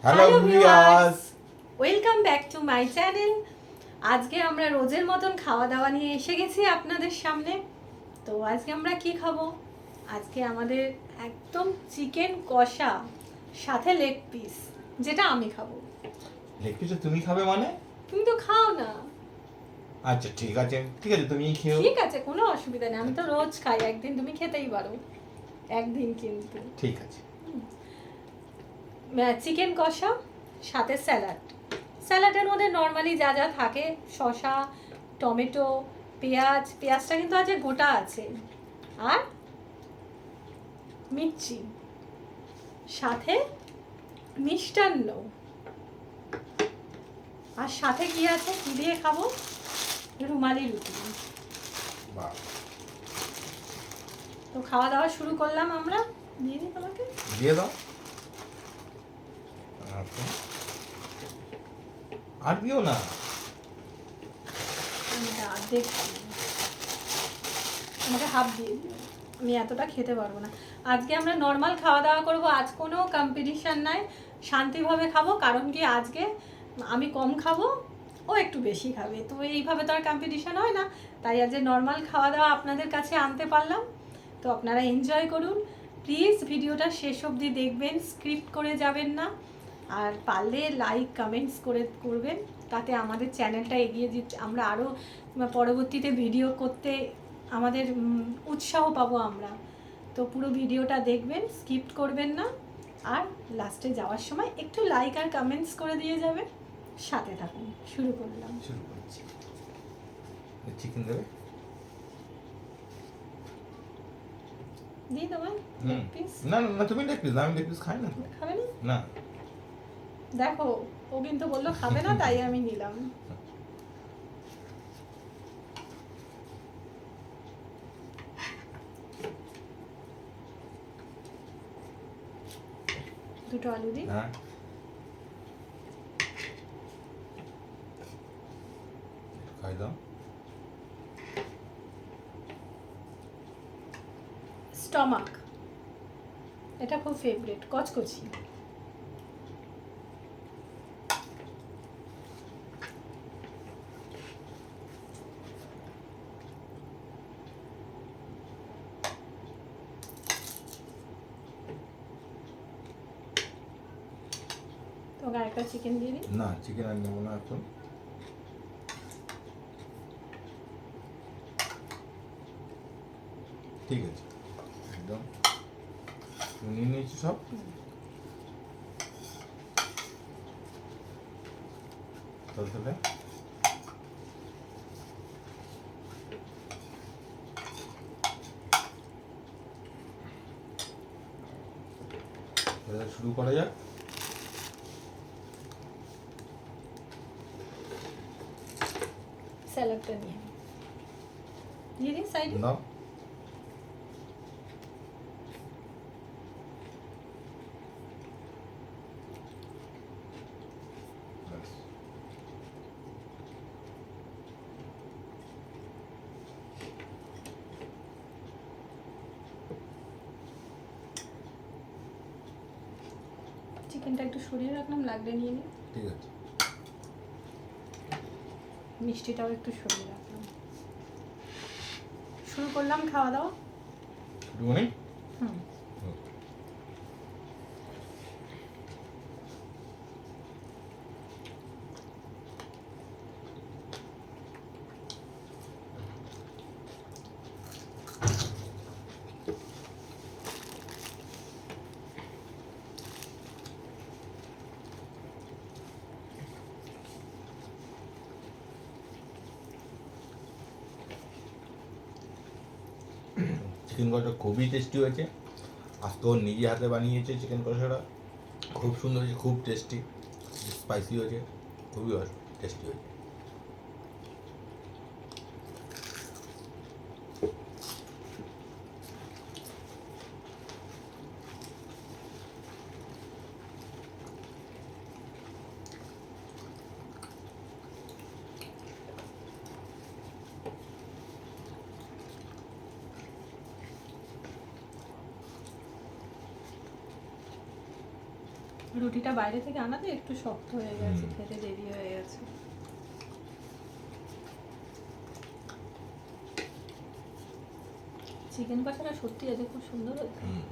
Hello viewers, welcome back to my channel. আজকে আমরা রোজের মতন খাওয়া দাওয়া নিয়ে এসে গেছি আপনাদের সামনে। তো আজকে আমরা কি খাবো? আজকে আমাদের একদম চিকেন কষা সাথে লেগ পিস, যেটা আমি খাবো। লেগ পিস তুমি খাবে মানে? তুমি তো খাও না। আচ্ছা ঠিক আছে তুমিই খেও। ঠিক আছে, কোনো অসুবিধা নেই, আমি তো রোজ খাই, একদিন তুমি খেতেই পারো, একদিন কিন্তু। ঠিক আছে। চিকেন কষা সাথে স্যালাড। স্যালাডের মধ্যে নর্মালি যা যা থাকে, শসা, টমেটো, পেঁয়াজটা কিন্তু আজকে গোটা আছে, আর মির্চি, সাথে মিষ্টান্ন, আর সাথে কি আছে, কি দিয়ে খাবো? রুমালি রুটি। বাহ, তো খাওয়া দাওয়া শুরু করলাম আমরা। দিয়ে দিই তোমাকে? দিয়ে দাও। আচ্ছা, আর দিও না। অর্ধেক আমাকে হাফ দিয়ে দিও, আমি এতটা খেতে পারবো না। আজকে আমরা নর্মাল খাওয়া দাওয়া করব, আজ কোনো কম্পিটিশান নাই, শান্তিভাবে খাবো। কারণ কি, আজকে আমি কম খাবো, ও একটু বেশি খাবে, তো এইভাবে তো আর কম্পিটিশান হয় না। তাই আজকে নর্মাল খাওয়া দাওয়া আপনাদের কাছে আনতে পারলাম। তো আপনারা এনজয় করুন, প্লিজ ভিডিওটা শেষ অবধি দেখবেন, স্ক্রিপ্ট করে যাবেন না। আর পারলে লাইক কমেন্টস করবেন, তাতে আমাদের চ্যানেলটা এগিয়ে যেতে, আমরা আরও পরবর্তীতে ভিডিও করতে আমাদের উৎসাহ পাবো আমরা। তো পুরো ভিডিওটা দেখবেন, স্কিপ করবেন না, আর লাস্টে যাওয়ার সময় একটু লাইক আর কমেন্টস করে দিয়ে যাবেন। সাথে থাকুন, শুরু করলাম। শুরু করছি। চিকেন দেবে? দিয়ে দেবেন হুম। পিস? না না না, তুমি লেগ পিস না, আমি লেগ পিস খাই না তো। খাবে না? না। দেখো, ও কিন্তু বললো খাবে না, তাই আমি নিলাম। দুটো আলু দিই। হ্যাঁ, খাই দাও। স্টমাক, এটা খুব ফেভারিট, কচকচি। তো আরেকটা চিকেন দিয়ে দিই। না, চিকেন আর নেবো না এখন। ঠিক আছে, একদম নিয়ে নিয়েছি সব। তাহলে শুরু করা যাক। স্যালাডটা নিয়ে দিয়ে দিই সাইডে। দাও। ব্যাস। চিকেনটা একটু সরিয়ে রাখলাম, লাগলে নিয়ে নিই। ঠিক আছে। মিষ্টিটাও একটু সরিয়ে রাখলাম। শুরু করলাম খাওয়া দাওয়া। শুরু করি? হুম। চিকেন কষা খুবই টেস্টি হয়েছে। আজ তো ওর নিজে হাতে বানিয়েছে চিকেন কষাটা, খুব সুন্দর হয়েছে, খুব টেস্টি, স্পাইসি হয়েছে, খুবই টেস্টি হয়েছে। রুটিটা বাইরে থেকে আনাতে একটু শক্ত হয়ে গেছে, হুম। খেতে দেরি হয়ে গেছে। চিকেন কষাটা সত্যি আজকে খুব সুন্দর হয়েছে। হুম।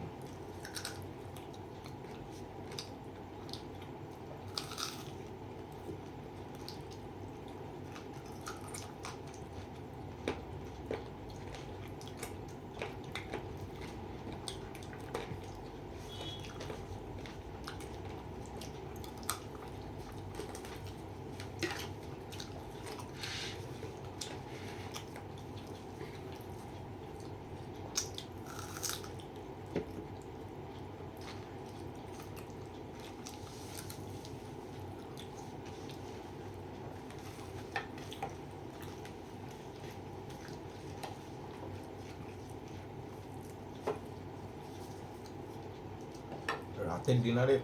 রাতের ডিনারে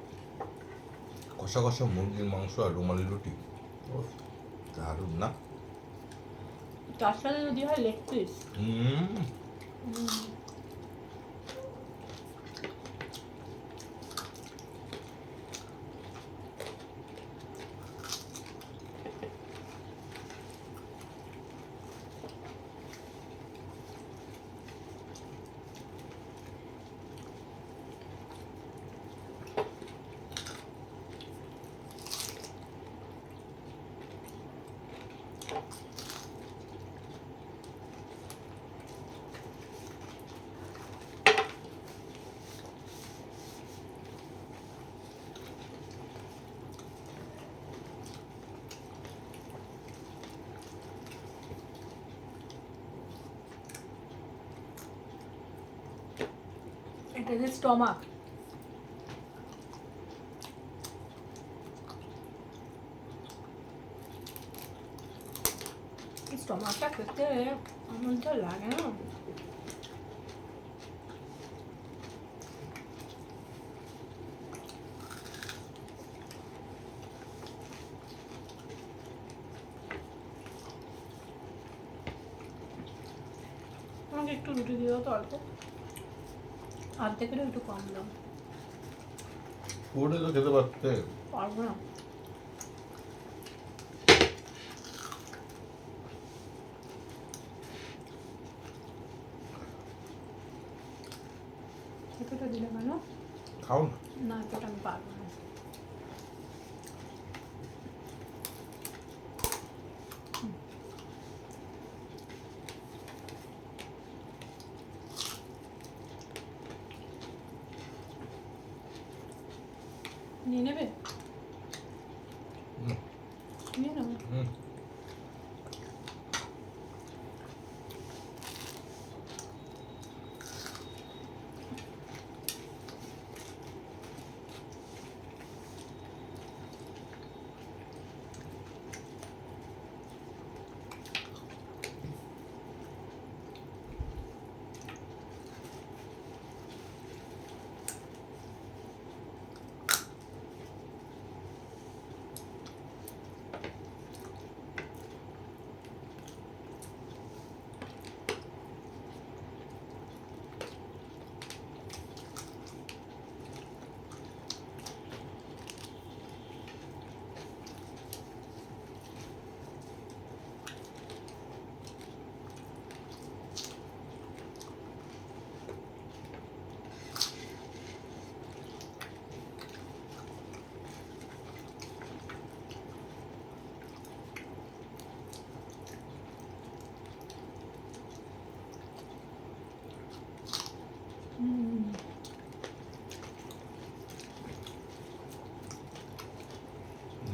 কষা কষা মুরগির মাংস আর রুমালি রুটি, ওফ, দারুণ না? তার সাথে যদি হয় লেগ পিস, হুম। এটা যে স্টমাক, স্টমাকটা খেতে আমার যা লাগে না, আমাকে একটু রুটি দিও তো অল্প, অর্ধেকেরও একটু কম দাও। পুরোটাই তো খেতে পারতে। পারবো না। এতটা দিলে কেন? খাও না। না, এতটা আমি পারবো না। নিয়ে নেবে? হুম। নিয়ে নেবো। হুম।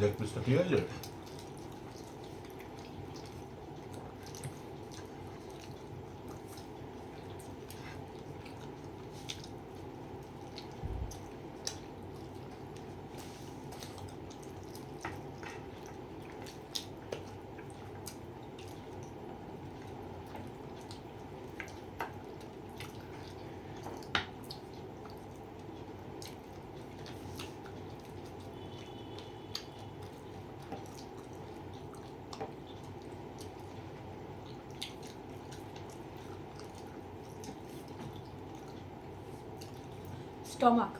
লেগ পিসটা ঠিক আছে? স্টমাক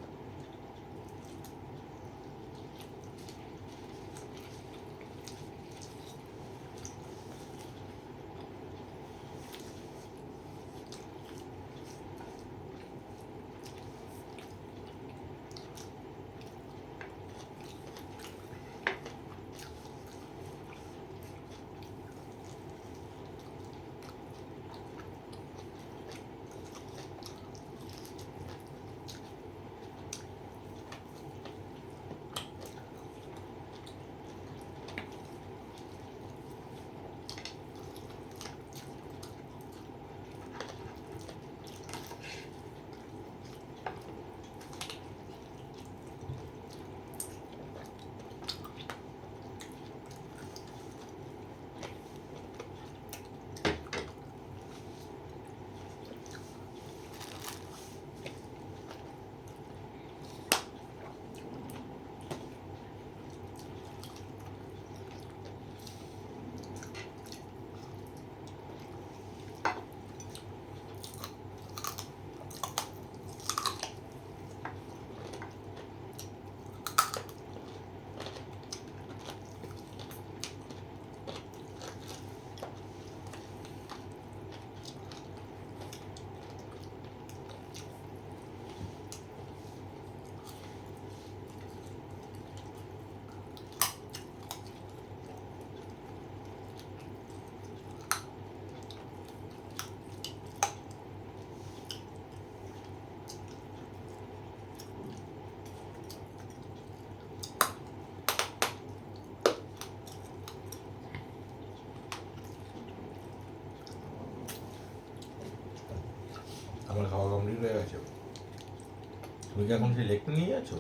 তুমি কি এখন সেই লেগটা নিয়ে যাচ্ছ?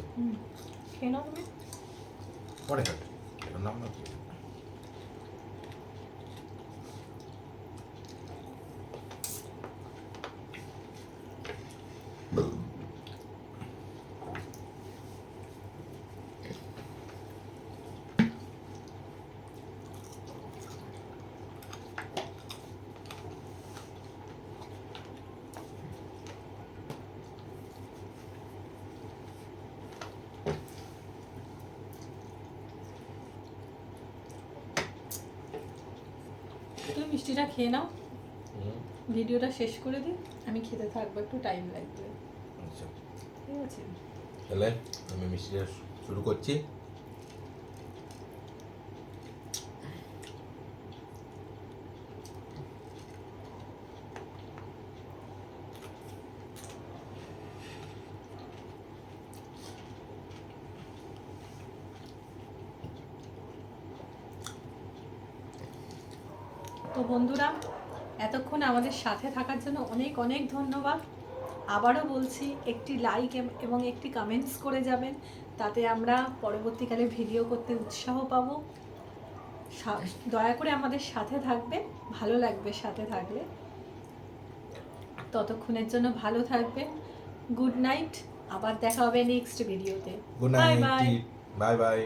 খেয়ে নাও তুমি। পরে খাবে, এখন নাম না কি? তুমি মিষ্টিটা খেয়ে নাও, হুম, ভিডিওটা শেষ করে দিই, আমি খেতে থাকবো, একটু টাইম লাগবে। আচ্ছা ঠিক আছে। তাহলে আমি মিষ্টিটা শুরু করছি। তো বন্ধুরা, এতক্ষণ আমাদের সাথে থাকার জন্য অনেক অনেক ধন্যবাদ। আবারও বলছি, একটি লাইক এবং একটি কমেন্টস করে যাবেন, তাতে আমরা পরবর্তীকালে ভিডিও করতে উৎসাহ পাবো। দয়া করে আমাদের সাথে থাকবেন, ভালো লাগবে সাথে থাকলে। ততক্ষণের জন্য ভালো থাকবেন। গুড নাইট, আবার দেখা হবে নেক্সট ভিডিওতে। Good bye night, bye. Bye by.